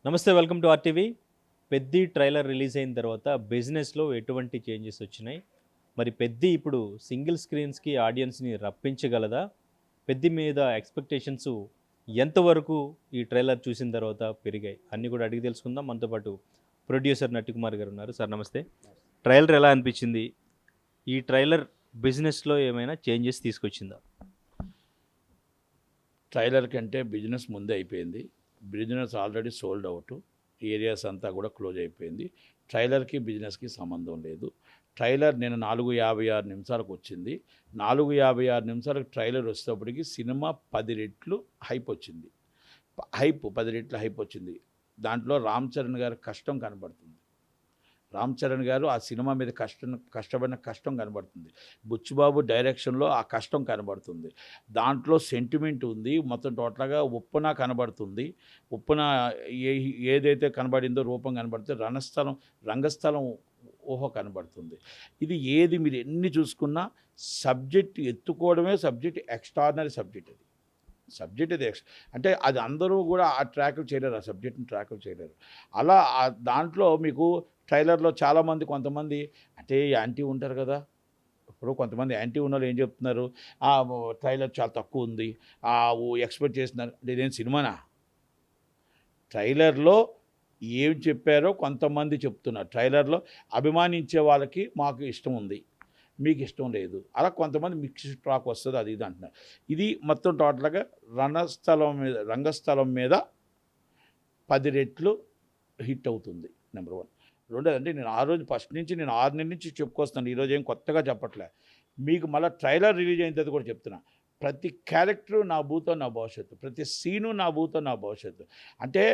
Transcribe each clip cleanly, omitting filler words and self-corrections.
నమస్తే, welcome to RTV. Peddi trailer release అయిన తర్వాత బిజినెస్లో ఎటువంటి చేంజెస్ వచ్చినాయి? మరి పెద్ది ఇప్పుడు సింగిల్ స్క్రీన్స్కి ఆడియన్స్ని రప్పించగలదా? పెద్ది మీద ఎక్స్పెక్టేషన్స్ ఎంతవరకు ఈ ట్రైలర్ చూసిన తర్వాత పెరిగాయి అన్నీ కూడా అడిగి తెలుసుకుందాం. మనతో పాటు ప్రొడ్యూసర్ నట్టికుమార్ గారు ఉన్నారు. సార్ నమస్తే. ట్రైలర్ ఎలా అనిపించింది? ఈ ట్రైలర్ బిజినెస్లో ఏమైనా చేంజెస్ తీసుకొచ్చిందా? ట్రైలర్ కంటే బిజినెస్ ముందే అయిపోయింది. Business already sold out, areas అంతా కూడా క్లోజ్ అయిపోయింది. ట్రైలర్కి బిజినెస్కి సంబంధం లేదు. ట్రైలర్ నేను 4:56 నిమిషాలకు వచ్చింది. 4:56 నిమిషాలకు ట్రైలర్ వచ్చేటప్పటికి సినిమా 10 రెట్లు హైప్ వచ్చింది. 10 రెట్లు హైప్ వచ్చింది. దాంట్లో రామ్ చరణ్ గారి కష్టం కనబడుతుంది. రామ్ చరణ్ గారు ఆ సినిమా మీద కష్టపడిన కష్టం కనబడుతుంది. బుచ్చిబాబు డైరెక్షన్లో ఆ కష్టం కనబడుతుంది. దాంట్లో సెంటిమెంట్ ఉంది. మొత్తం టోటల్గా ఉప్పున కనబడుతుంది. ఉప్పున ఏదైతే కనబడిందో రూపం కనబడుతుంది. రంగస్థలం ఊహ కనబడుతుంది. ఇది ఏది మీరు ఎన్ని చూసుకున్నా సబ్జెక్ట్ ఎత్తుకోవడమే సబ్జెక్ట్, ఎక్స్ట్రాడినరీ సబ్జెక్ట్. సబ్జెక్ట్ అది అంటే అది అందరూ కూడా ఆ ట్రాకులు చేయలేరు, ఆ సబ్జెక్ట్ని ట్రాకులు చేయలేరు. అలా దాంట్లో మీకు ట్రైలర్లో చాలామంది కొంతమంది అంటే యాంటీ ఉంటారు కదా. ఇప్పుడు కొంతమంది యాంటీ ఉన్న వాళ్ళు ఏం చెప్తున్నారు, ట్రైలర్ చాలా తక్కువ ఉంది, ఎక్స్పెక్ట్ చేస్తున్నారు. అంటే ఇదేం సినిమానా? ట్రైలర్లో ఏం చెప్పారో కొంతమంది చెప్తున్నారు. ట్రైలర్లో అభిమానించే వాళ్ళకి మాకు ఇష్టం ఉంది, మీకు ఇష్టం లేదు, అలా కొంతమంది మిక్స్డ్ టాక్ వస్తుంది, అది ఇది అంటున్నారు. ఇది మొత్తం టోటల్గా రంగస్థలం మీద 10 రెట్లు హిట్ అవుతుంది. నెంబర్ 1. రెండోది అంటే నేను ఆ రోజు ఫస్ట్ నుంచి నేను 6 నెలల నుంచి చెప్పుకొస్తాను. ఈరోజు ఏం కొత్తగా చెప్పట్లే మీకు. మళ్ళీ ట్రైలర్ రిలీజ్ అయిన తర్వాత కూడా చెప్తున్నా, ప్రతి క్యారెక్టరు నా భూతం నా భవిష్యత్తు, ప్రతి సీను నా భూతం నా భవిష్యత్తు. అంటే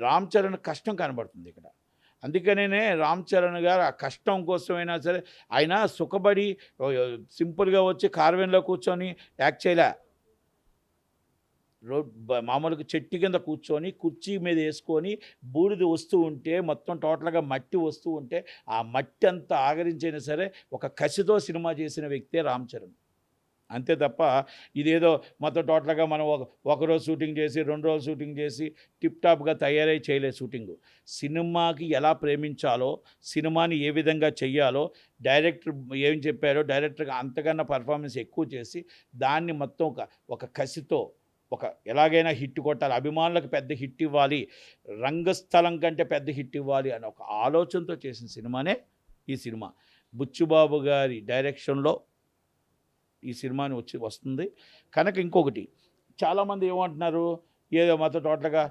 రామ్ చరణ్ కష్టం కనబడుతుంది ఇక్కడ. అందుకనే రామ్ చరణ్ గారు ఆ కష్టం కోసమైనా సరే ఆయన సుఖపడి సింపుల్గా వచ్చి కార్వెన్లో కూర్చొని యాక్ట్ చేయలే. మామూలుగా చెట్టు కింద కూర్చొని కుర్చీ మీద వేసుకొని బూడిద వస్తూ ఉంటే మొత్తం టోటల్గా మట్టి వస్తూ ఉంటే ఆ మట్టి అంతా ఆగరించైనా సరే ఒక కసితో సినిమా చేసిన వ్యక్తే రామ్ చరణ్. అంతే తప్ప ఇదేదో మొత్తం టోటల్గా మనం ఒకరోజు షూటింగ్ చేసి 2 రోజులు షూటింగ్ చేసి టిప్ టాప్గా తయారై చేయలేదు షూటింగు. సినిమాకి ఎలా ప్రేమించాలో, సినిమాని ఏ విధంగా చెయ్యాలో డైరెక్టర్ ఏం చెప్పారో డైరెక్టర్గా అంతకన్నా పర్ఫార్మెన్స్ ఎక్కువ చేసి దాన్ని మొత్తం ఒక కసితో ఎలాగైనా హిట్ కొట్టాలి, అభిమానులకు పెద్ద హిట్ ఇవ్వాలి, రంగస్థలం కంటే పెద్ద హిట్ ఇవ్వాలి అని ఒక ఆలోచనతో చేసిన సినిమానే ఈ సినిమా. బుచ్చిబాబు గారి డైరెక్షన్లో ఈ సినిమాని వస్తుంది కనుక. ఇంకొకటి చాలామంది ఏమంటున్నారు, ఏదో మొత్తం టోటల్గా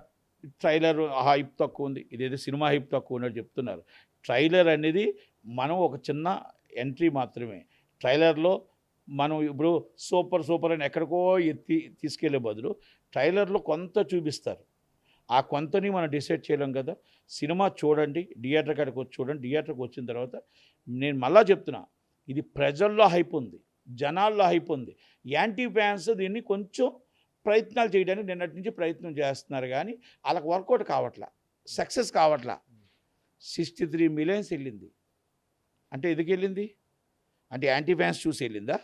ట్రైలర్ హైప్ తక్కువ ఉంది, ఇదేదో సినిమా హైప్ తక్కువ ఉన్నట్టు చెప్తున్నారు. ట్రైలర్ అనేది మనం ఒక చిన్న ఎంట్రీ మాత్రమే. ట్రైలర్లో మనం ఇప్పుడు సూపర్ అని ఎక్కడికో తీసుకెళ్లే బదులు ట్రైలర్లో కొంత చూపిస్తారు. ఆ కొంతని మనం డిసైడ్ చేయలేం కదా. సినిమా చూడండి, థియేటర్ కాడికి వచ్చి చూడండి. థియేటర్కి వచ్చిన తర్వాత నేను మళ్ళా చెప్తున్నా, ఇది ప్రజల్లో హైప్ ఉంది, జనాల్లో హైప్ ఉంది. యాంటీ ఫ్యాన్స్ దీన్ని కొంచెం ప్రయత్నాలు చేయడానికి నిన్నటి నుంచి ప్రయత్నం చేస్తున్నారు, కానీ వాళ్ళకి వర్కౌట్ కావట్లా, సక్సెస్ కావట్లా. 63 మిలియన్స్ వెళ్ళింది అంటే ఎందుకు వెళ్ళింది? అంటే యాంటీ ఫ్యాన్స్ చూసి వెళ్ళిందా?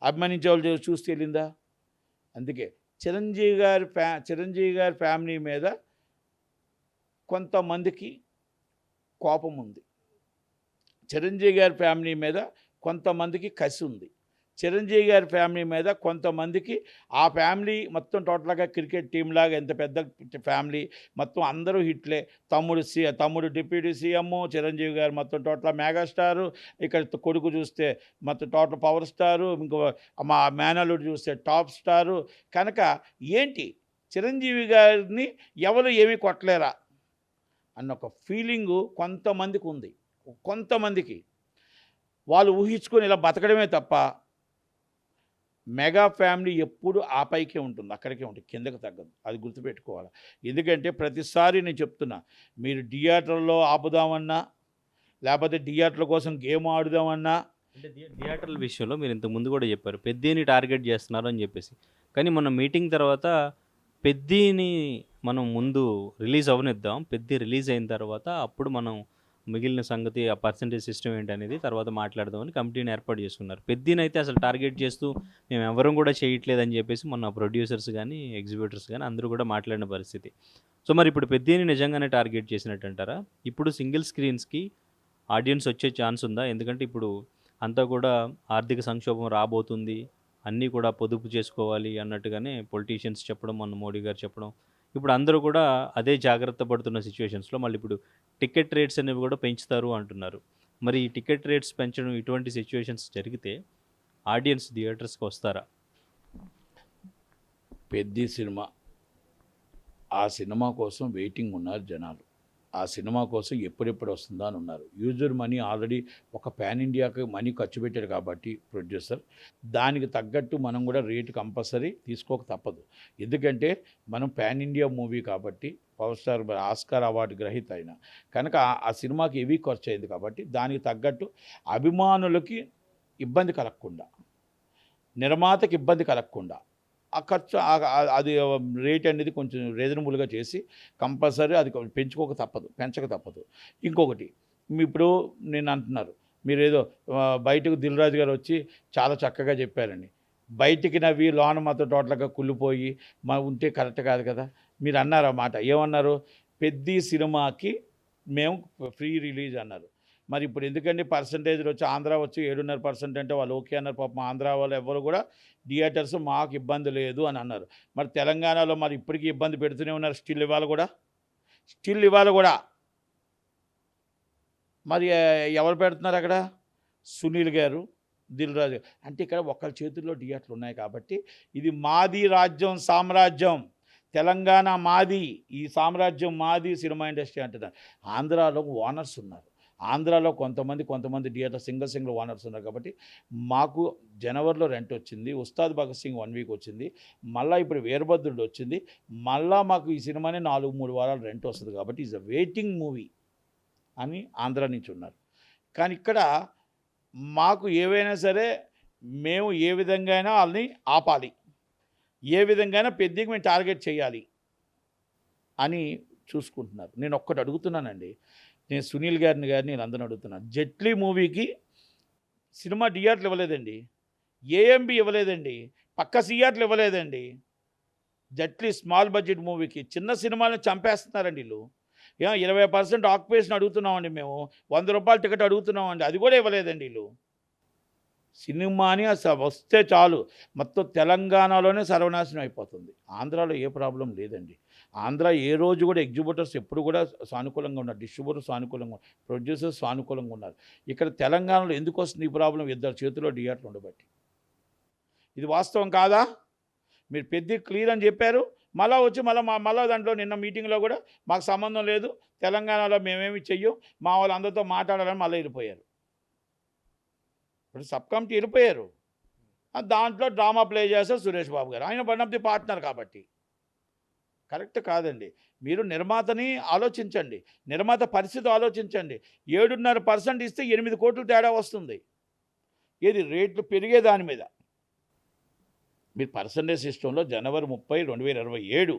అభిమానించే వాళ్ళు చూసి వెళ్ళిందా? అందుకే చిరంజీవి గారి ఫ్యామిలీ మీద కొంతమందికి కోపం ఉంది, చిరంజీవి గారి ఫ్యామిలీ మీద కొంతమందికి కసి ఉంది, చిరంజీవి గారి ఫ్యామిలీ మీద కొంతమందికి ఆ ఫ్యామిలీ మొత్తం టోటల్గా క్రికెట్ టీం లాగా ఎంత పెద్ద ఫ్యామిలీ మొత్తం అందరూ హిట్లే. తమ్ముడు డిప్యూటీ సీఎం, చిరంజీవి గారు మొత్తం టోటల్ మెగాస్టారు, ఇక్కడ కొడుకు చూస్తే మొత్తం టోటల్ పవర్ స్టారు, ఇంకో మా మేనల్లుడు చూస్తే టాప్ స్టారు. కనుక ఏంటి చిరంజీవి గారిని ఎవరు ఏమీ కొట్టలేరా అన్న ఒక ఫీలింగు కొంతమందికి ఉంది. కొంతమందికి వాళ్ళు ఊహించుకొని ఇలా బతకడమే తప్ప మెగా ఫ్యామిలీ ఎప్పుడు ఆ పైకే ఉంటుంది, అక్కడికే ఉంటుంది, కిందకి తగ్గదు. అది గుర్తుపెట్టుకోవాలి. ఎందుకంటే ప్రతిసారి నేను చెప్తున్నా, మీరు థియేటర్లో ఆపుదామన్నా లేకపోతే థియేటర్ల కోసం గేమ్ ఆడుదామన్నా, అంటే థియేటర్ల విషయంలో మీరు ఇంతకు ముందు కూడా చెప్పారు పెద్దిని టార్గెట్ చేస్తున్నారు అని చెప్పేసి. కానీ మన మీటింగ్ తర్వాత పెద్దిని మనం ముందు రిలీజ్ అవనిద్దాం, పెద్ది రిలీజ్ అయిన తర్వాత అప్పుడు మనం మిగిలిన సంగతి ఆ పర్సంటేజ్ సిస్టమ్ ఏంటనేది తర్వాత మాట్లాడదామని కమిటీని ఏర్పాటు చేసుకున్నారు. పెద్దినైతే అసలు టార్గెట్ చేస్తూ మేము ఎవరం కూడా చేయట్లేదని చెప్పేసి మొన్న ప్రొడ్యూసర్స్ కానీ ఎగ్జిబ్యూటర్స్ కానీ అందరూ కూడా మాట్లాడిన పరిస్థితి. సో మరి ఇప్పుడు పెద్దిని నిజంగానే టార్గెట్ చేసినట్టు అంటారా? ఇప్పుడు సింగిల్ స్క్రీన్స్‌కి ఆడియన్స్ వచ్చే ఛాన్స్ ఉందా? ఎందుకంటే ఇప్పుడు అంతా కూడా ఆర్థిక సంక్షోభం రాబోతుంది. అన్నీ కూడా పొదుపు చేసుకోవాలి అన్నట్టుగానే పొలిటీషియన్స్ చెప్పడం, మొన్న మోడీ గారు చెప్పడం. ఇప్పుడు అందరూ కూడా అదే జాగ్రత్త పడుతున్న సిట్యుయేషన్స్‌లో మళ్ళీ ఇప్పుడు టికెట్ రేట్స్ అనేవి కూడా పెంచుతారు అంటున్నారు. మరి ఈ టికెట్ రేట్స్ పెంచడం ఇటువంటి సిట్యుయేషన్స్ జరిగితే ఆడియన్స్ థియేటర్స్‌కి వస్తారా? పెద్ది సినిమా, ఆ సినిమా కోసం వెయిటింగ్ ఉన్నారు జనాలు. ఆ సినిమా కోసం ఎప్పుడెప్పుడు వస్తుందా అని ఉన్నారు. యూజర్ మనీ ఆల్రెడీ ఒక పాన్ ఇండియాకి మనీ ఖర్చు పెట్టారు కాబట్టి ప్రొడ్యూసర్, దానికి తగ్గట్టు మనం కూడా రేటు కంపల్సరీ తీసుకోక తప్పదు. ఎందుకంటే మనం పాన్ ఇండియా మూవీ కాబట్టి, పవర్ స్టార్ ఆస్కార్ అవార్డు గ్రహీత అయిన కనుక ఆ సినిమాకి హెవీ ఖర్చు అయింది కాబట్టి దానికి తగ్గట్టు అభిమానులకి ఇబ్బంది కలగకుండా, నిర్మాతకి ఇబ్బంది కలగకుండా ఆ ఖర్చు అది రేట్ అనేది కొంచెం రీజనబుల్గా చేసి కంపల్సరీ అది పెంచక తప్పదు. ఇంకొకటి ఇప్పుడు నేను అంటున్నారు మీరేదో బయటకు దిల్ రాజు గారు వచ్చి చాలా చక్కగా చెప్పారండి. బయటికి నవ్వి లోన మాత్రం టోటల్గా కుళ్ళిపోయి ఉంటే కరెక్ట్ కాదు కదా. మీరు అన్నారు ఆ మాట, ఏమన్నారు? పెద్ది సినిమాకి మేము ఫ్రీ రిలీజ్ అన్నారు. మరి ఇప్పుడు ఎందుకండి పర్సంటేజ్లు వచ్చి ఆంధ్ర వచ్చి 7.5% అంటే వాళ్ళు ఓకే అన్నారు. పాపం ఆంధ్ర వాళ్ళు ఎవరు కూడా థియేటర్స్ మాకు ఇబ్బంది లేదు అని అన్నారు. మరి తెలంగాణలో మరి ఇప్పటికీ ఇబ్బంది పెడుతూనే ఉన్నారు. స్టిల్ ఇవాళ కూడా మరి ఎవరు పెడుతున్నారు అక్కడ? సునీల్ గారు, దిల్ రాజు. అంటే ఇక్కడ ఒకళ్ళ చేతుల్లో థియేటర్లు ఉన్నాయి కాబట్టి ఇది మాది రాజ్యం సామ్రాజ్యం, తెలంగాణ మాది, ఈ సామ్రాజ్యం మాది సినిమా ఇండస్ట్రీ అంటున్నారు. ఆంధ్రాలో ఓనర్స్ ఉన్నారు. ఆంధ్రాలో కొంతమంది థియేటర్ సింగిల్ ఓనర్స్ ఉన్నారు కాబట్టి మాకు జనవరిలో రెంట్ వచ్చింది. ఉస్తాద్ భగత్ సింగ్ 1 వీక్ వచ్చింది. మళ్ళీ ఇప్పుడు వీరభద్రుడు వచ్చింది. మళ్ళీ మాకు ఈ సినిమానే 3 వారాలు రెంట్ వస్తుంది కాబట్టి ఈజ్ అ వెయిటింగ్ మూవీ అని ఆంధ్ర నుంచి ఉన్నారు. కానీ ఇక్కడ మాకు ఏవైనా సరే మేము ఏ విధంగా అయినా వాళ్ళని ఆపాలి, ఏ విధంగా అయినా పెద్దకి మేము టార్గెట్ చేయాలి అని చూసుకుంటున్నారు. నేను ఒక్కటి అడుగుతున్నానండి, నేను సునీల్ గారిని నేను అందరిని అడుగుతున్నాను. జెట్లీ మూవీకి సినిమా థియేటర్లు ఇవ్వలేదండి, ఏఎంబి ఇవ్వలేదండి, పక్క థియేటర్లు ఇవ్వలేదండి. జెట్లీ స్మాల్ బడ్జెట్ మూవీకి చిన్న సినిమాలను చంపేస్తున్నారండి వీళ్ళు. 20% ఆక్యుపేషన్ అడుగుతున్నామండి, మేము 100 రూపాయల టికెట్ అడుగుతున్నామండి, అది కూడా ఇవ్వలేదండి వీళ్ళు. సినిమాని వస్తే చాలు మొత్తం తెలంగాణలోనే సర్వనాశనం అయిపోతుంది. ఆంధ్రాలో ఏ ప్రాబ్లం లేదండి. ఆంధ్ర ఏ రోజు కూడా ఎగ్జిబ్యూటర్స్ ఎప్పుడు కూడా సానుకూలంగా ఉన్నారు, డిస్ట్రిబ్యూటర్స్ సానుకూలంగా ఉన్నారు, ప్రొడ్యూసర్స్ సానుకూలంగా ఉన్నారు. ఇక్కడ తెలంగాణలో ఎందుకు వస్తుంది ఈ ప్రాబ్లం? 2 చేతుల్లో థియేటర్లు ఉండబట్టి. ఇది వాస్తవం కాదా? మీరు పెద్ద క్లియర్ అని చెప్పారు, మళ్ళీ వచ్చి మళ్ళీ దాంట్లో నిన్న మీటింగ్లో కూడా మాకు సంబంధం లేదు, తెలంగాణలో మేమేమి చెయ్యం, మా వాళ్ళందరితో మాట్లాడాలని మళ్ళీ వెళ్ళిపోయారు. ఇప్పుడు సబ్ కమిటీ వెళ్ళిపోయారు. దాంట్లో డ్రామా ప్లే చేస్తారు సురేష్ బాబు గారు, ఆయన వన్ ఆఫ్ ది పార్ట్నర్ కాబట్టి. కరెక్ట్ కాదండి. మీరు నిర్మాతని ఆలోచించండి, నిర్మాత పరిస్థితి ఆలోచించండి. 7.5% ఇస్తే 8 కోట్లు తేడా వస్తుంది. ఏది రేట్లు పెరిగే దాని మీద. మీరు పర్సంటేజ్ సిస్టంలో జనవరి 30, 2027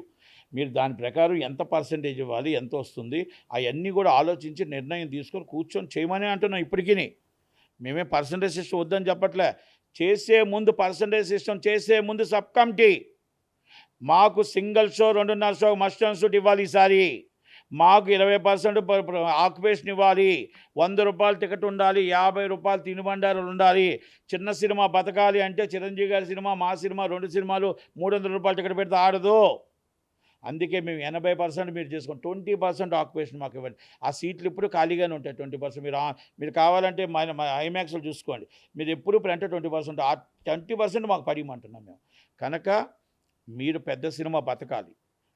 మీరు దాని ప్రకారం ఎంత పర్సంటేజ్ ఇవ్వాలి, ఎంత వస్తుంది, అవన్నీ కూడా ఆలోచించి నిర్ణయం తీసుకొని కూర్చొని చేయమని అంటున్నాం. ఇప్పటికీ మేమే పర్సంటేజ్ సిస్టమ్ వద్దని చెప్పట్లే. చేసే ముందు పర్సంటేజ్ సిస్టమ్ చేసే ముందు సబ్ కమిటీ మాకు single show 2.5 show must and shoot ఇవ్వాలి. ఈసారి మాకు 20% ఆక్యుపేషన్ ఇవ్వాలి, 100 రూపాయలు టికెట్ ఉండాలి, 50 రూపాయలు తినుబండారాలు ఉండాలి. చిన్న సినిమా బతకాలి అంటే చిరంజీవి గారి సినిమా, మా సినిమా 2 సినిమాలు 300 రూపాయలు టికెట్ పెడితే ఆడదు. అందుకే మేము 80% మీరు చేసుకోండి, 20% ఆక్యుపేషన్ మాకు ఇవ్వండి. ఆ సీట్లు ఇప్పుడు ఖాళీగానే ఉంటాయి. 20% మీరు కావాలంటే ఐమాక్స్లో చూసుకోండి. మీరు ఎప్పుడు అంటే 20% ఆ 20% మాకు పడిమంటున్నాం మేము. కనుక మీరు పెద్ద సినిమా బతకాలి,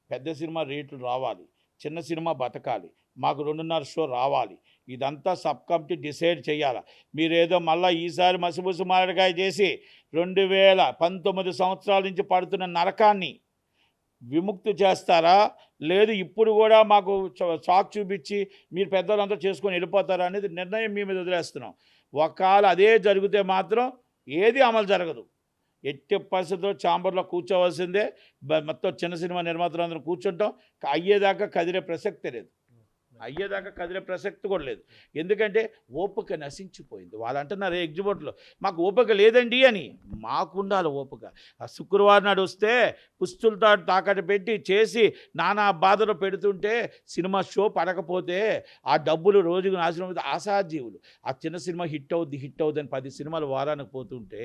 పెద్ద సినిమా రేట్లు రావాలి, చిన్న సినిమా బతకాలి, మాకు 2.5 షో రావాలి. ఇదంతా సబ్ కమిటీ డిసైడ్ చేయాలి. మీరేదో మళ్ళీ ఈసారి మసిబుసి మారడికాయ చేసి 2019 సంవత్సరాల నుంచి పడుతున్న నరకాన్ని విముక్తి చేస్తారా, లేదు ఇప్పుడు కూడా మాకు షాక్ చూపించి మీరు పెద్దలంతా చేసుకొని వెళ్ళిపోతారా అనేది నిర్ణయం మీ మీద వదిలేస్తున్నాం. ఒకవేళ అదే జరిగితే మాత్రం ఏది అమలు జరగదు. ఎట్టి పరిస్థితుల్లో ఛాంబర్లో కూర్చోవలసిందే. మొత్తం చిన్న సినిమా నిర్మాతలందరూ కూర్చుంటాం, అయ్యేదాకా కదిలే ప్రసక్తే లేదు. అయ్యేదాకా కదిలే ప్రసక్తి కూడా లేదు. ఎందుకంటే ఓపిక నశించిపోయింది. వాళ్ళు అంటున్నారు ఎగ్జిబిట్లో మాకు ఓపిక లేదండి అని. మాకుండాలి ఓపిక. ఆ శుక్రవారం నాడు వస్తే పుస్తులతో తాకట్టు పెట్టి చేసి నానా బాధలు పెడుతుంటే సినిమా షో పడకపోతే ఆ డబ్బులు రోజుకు నాశనం అవుతుంది. ఆశాజీవులు ఆ చిన్న సినిమా హిట్ అవుద్ది అని 10 సినిమాలు వారానికి పోతుంటే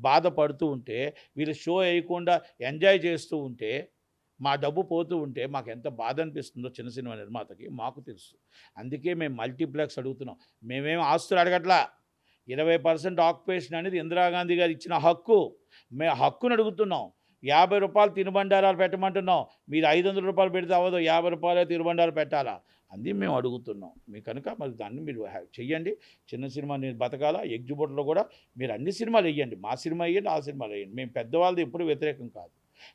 బాధపడుతూ ఉంటే వీళ్ళు షో వేయకుండా ఎంజాయ్ చేస్తూ ఉంటే మా డబ్బు పోతూ ఉంటే మాకు ఎంత బాధ అనిపిస్తుందో చిన్న సినిమా నిర్మాతకి మాకు తెలుసు. అందుకే మేము మల్టీప్లెక్స్ అడుగుతున్నాం. మేమేం ఆస్తులు అడగట్లా. 20% ఆక్యుపేషన్ అనేది ఇందిరాగాంధీ గారు ఇచ్చిన హక్కు. మేము హక్కును అడుగుతున్నాం. 50 రూపాయలు తినుబండారాలు పెట్టమంటున్నాం. మీరు 500 రూపాయలు పెడితే అవ్వదు, 50 రూపాయలే తినుబండారాలు పెట్టాలా? అది మేము అడుగుతున్నాం. మీ కనుక మరి దాన్ని మీరు చెయ్యండి. చిన్న సినిమా నేను బతకాలా. ఎగ్జిబిట్లో కూడా మీరు అన్ని సినిమాలు వేయండి. మా సినిమా వేయండి, ఆ సినిమాలు వేయండి. మేము పెద్దవాళ్ళది ఎప్పుడు వ్యతిరేకం కాదు.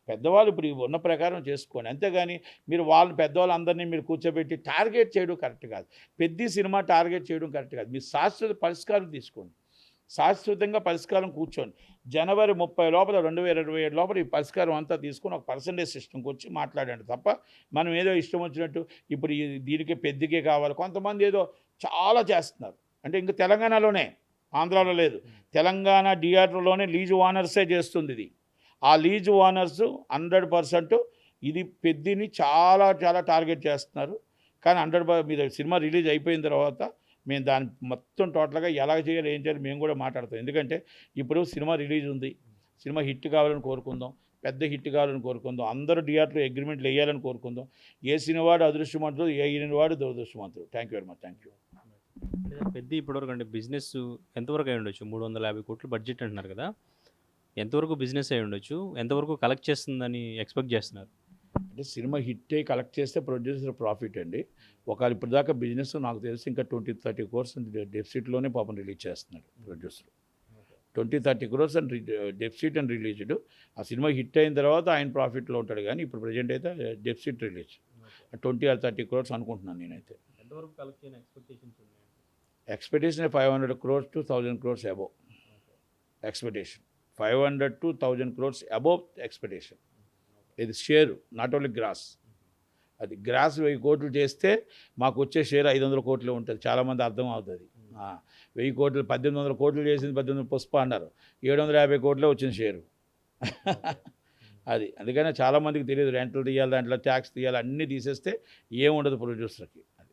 పెద్దవాళ్ళు ఇప్పుడు ఉన్న ప్రకారం చేసుకోండి. అంతేగాని మీరు వాళ్ళని పెద్దవాళ్ళందరినీ మీరు కూర్చోబెట్టి టార్గెట్ చేయడం కరెక్ట్ కాదు. పెద్ద సినిమా టార్గెట్ చేయడం కరెక్ట్ కాదు. మీరు శాశ్వత పరిష్కారం తీసుకోండి. శాశ్వతంగా పరిష్కారం కూర్చోండి. జనవరి 30 లోపల 2027 లోపల ఈ పరిష్కారం అంతా తీసుకొని ఒక పర్సంటేజ్ సిస్టమ్కి వచ్చి మాట్లాడండి తప్ప మనం ఏదో ఇష్టం వచ్చినట్టు ఇప్పుడు దీనికే పెద్దకే కావాలి. కొంతమంది ఏదో చాలా చేస్తున్నారు. అంటే ఇంకా తెలంగాణలోనే, ఆంధ్రాలో లేదు. తెలంగాణ థియేటర్లోనే లీజు ఓనర్సే చేస్తుంది ఇది. ఆ లీజ్ ఓనర్స్ 100% ఇది పెద్దిని చాలా చాలా టార్గెట్ చేస్తున్నారు. కానీ 100% మీరు సినిమా రిలీజ్ అయిపోయిన తర్వాత మేము దాన్ని మొత్తం టోటల్గా ఎలా చేయాలి ఏం చేయాలి మేము కూడా మాట్లాడతాం. ఎందుకంటే ఇప్పుడు సినిమా రిలీజ్ ఉంది. సినిమా హిట్ కావాలని కోరుకుందాం. పెద్ద హిట్ కావాలని కోరుకుందాం. అందరూ థియేటర్లో అగ్రిమెంట్లు వేయాలని కోరుకుందాం. ఏ సినిమాడు అదృష్టవంతుడు, ఏ వాడు దురదృష్టవంతుడు. Thank you very much. Thank you. పెద్ద ఇప్పటివరకు అంటే బిజినెస్ ఎంతవరకు అయి ఉండొచ్చు? 350 కోట్లు బడ్జెట్ అంటున్నారు కదా, ఎంతవరకు బిజినెస్ అయి ఉండొచ్చు? ఎంతవరకు కలెక్ట్ చేస్తుందని ఎక్స్పెక్ట్ చేస్తున్నారు? అంటే సినిమా హిట్ అయ్యి కలెక్ట్ చేస్తే ప్రొడ్యూసర్ ప్రాఫిట్ అండి. ఒకవేళ ఇప్పటిదాకా బిజినెస్ నాకు తెలిసి ఇంకా 20-30 crores డెఫిసిట్లోనే పాపం రిలీజ్ చేస్తున్నాడు ప్రొడ్యూసర్. 20-30 crores అని డెఫిసిట్ అని రిలీజ్డ్. ఆ సినిమా హిట్ అయిన తర్వాత ఆయన ప్రాఫిట్లో ఉంటాడు. కానీ ఇప్పుడు ప్రజెంట్ అయితే డెఫిసిట్ రిలీజ్ 20 or 30 crores అనుకుంటున్నాను నేనైతే. ఎంతవరకు కలెక్ట్ చేయని ఎక్స్పెక్టేషన్స్ ఉన్నాయి? Expectation 500 crores to 1000 crores above expectation. 500 to 1000 crores above expectation. ఇది షేరు, నాట్ ఓన్లీ గ్రాస్. అది గ్రాస్ 1000 కోట్లు చేస్తే మాకు వచ్చే షేర్ 500 కోట్లే ఉంటుంది. చాలామంది అర్థం అవుతుంది. 1000 కోట్లు 1800 కోట్లు చేసింది 1800 పుష్ప అన్నారు. 750 కోట్లే వచ్చిన షేరు. అది అందుకనే చాలామందికి తెలియదు. రెంటలు తీయాలి, దాంట్లో ట్యాక్స్ తీయాలి, అన్నీ తీసేస్తే ఏముండదు ప్రొడ్యూసర్కి.